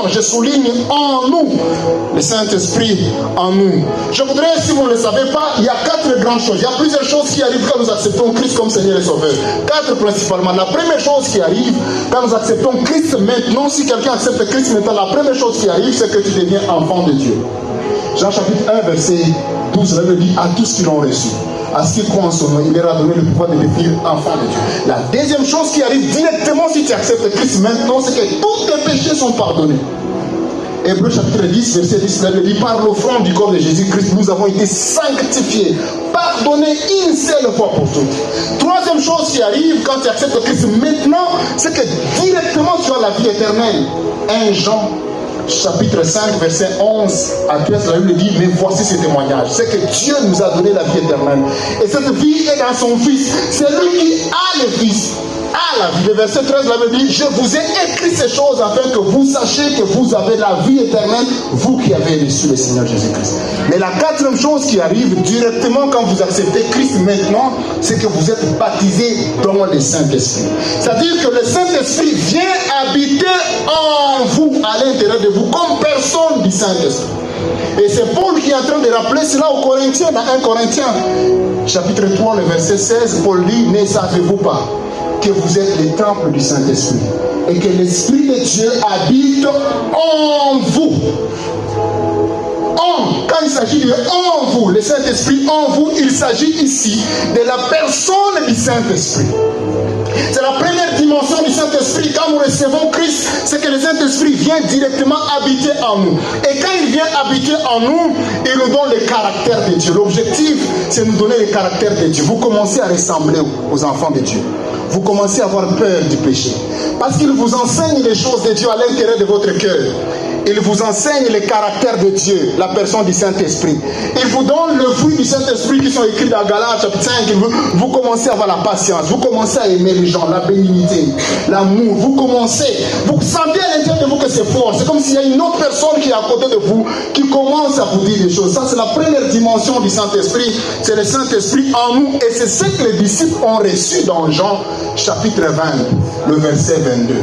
je souligne en nous, le Saint-Esprit en nous. Je voudrais, si vous ne le savez pas, il y a 4 grandes choses. Il y a plusieurs choses qui arrivent quand nous acceptons Christ comme Seigneur et Sauveur. 4 principalement. La première chose qui arrive quand nous acceptons Christ maintenant, si quelqu'un accepte Christ maintenant, la première chose qui arrive, c'est que tu deviens enfant de Dieu. Jean chapitre 1, verset 12, là, il dit à tous qui l'ont reçu. À ce qui croit en son nom, il leur a donné le pouvoir de devenir enfant de Dieu. La deuxième chose qui arrive directement si tu acceptes Christ maintenant, c'est que tous tes péchés sont pardonnés. Hébreux chapitre 10, verset 10, là, il dit par l'offrande du corps de Jésus-Christ, nous avons été sanctifiés, pardonnés une seule fois pour toutes. Troisième chose qui arrive quand tu acceptes Christ maintenant, c'est que directement tu as la vie éternelle. 1 Jean chapitre 5, verset 11 à 13, la Bible dit, mais voici ce témoignage, c'est que Dieu nous a donné la vie éternelle. Et cette vie est dans son Fils. C'est lui qui a le Fils, a la vie. Le verset 13, la Bible dit, je vous ai écrit ces choses afin que vous sachiez que vous avez la vie éternelle, vous qui avez reçu le Seigneur Jésus-Christ. Mais la quatrième chose qui arrive directement quand vous acceptez Christ maintenant, c'est que vous êtes baptisé dans le Saint-Esprit. C'est-à-dire que le Saint-Esprit vient habiter en vous, à l'intérieur de vous, comme personne du Saint-Esprit. Et c'est Paul qui est en train de rappeler cela aux Corinthiens, dans 1 Corinthiens, chapitre 3, le verset 16, Paul dit, ne savez-vous pas que vous êtes le temple du Saint-Esprit et que l'Esprit de Dieu habite en vous. Quand il s'agit de en vous, le Saint-Esprit en vous, il s'agit ici de la personne du Saint-Esprit. C'est la première dimension du Saint-Esprit. Quand nous recevons Christ, c'est que le Saint-Esprit vient directement habiter en nous. Et quand il vient habiter en nous, il nous donne le caractère de Dieu. L'objectif, c'est de nous donner le caractère de Dieu. Vous commencez à ressembler aux enfants de Dieu. Vous commencez à avoir peur du péché. Parce qu'il vous enseigne les choses de Dieu à l'intérieur de votre cœur. Il vous enseigne le caractère de Dieu, la personne du Saint-Esprit. Il vous donne le fruit du Saint-Esprit qui sont écrits dans Galates chapitre 5. Vous commencez à avoir la patience, vous commencez à aimer les gens, la bénignité, l'amour. Vous commencez, vous sentez à l'intérieur de vous que c'est fort. C'est comme s'il y a une autre personne qui est à côté de vous, qui commence à vous dire des choses. Ça, c'est la première dimension du Saint-Esprit. C'est le Saint-Esprit en nous. Et c'est ce que les disciples ont reçu dans Jean chapitre 20, le verset 22.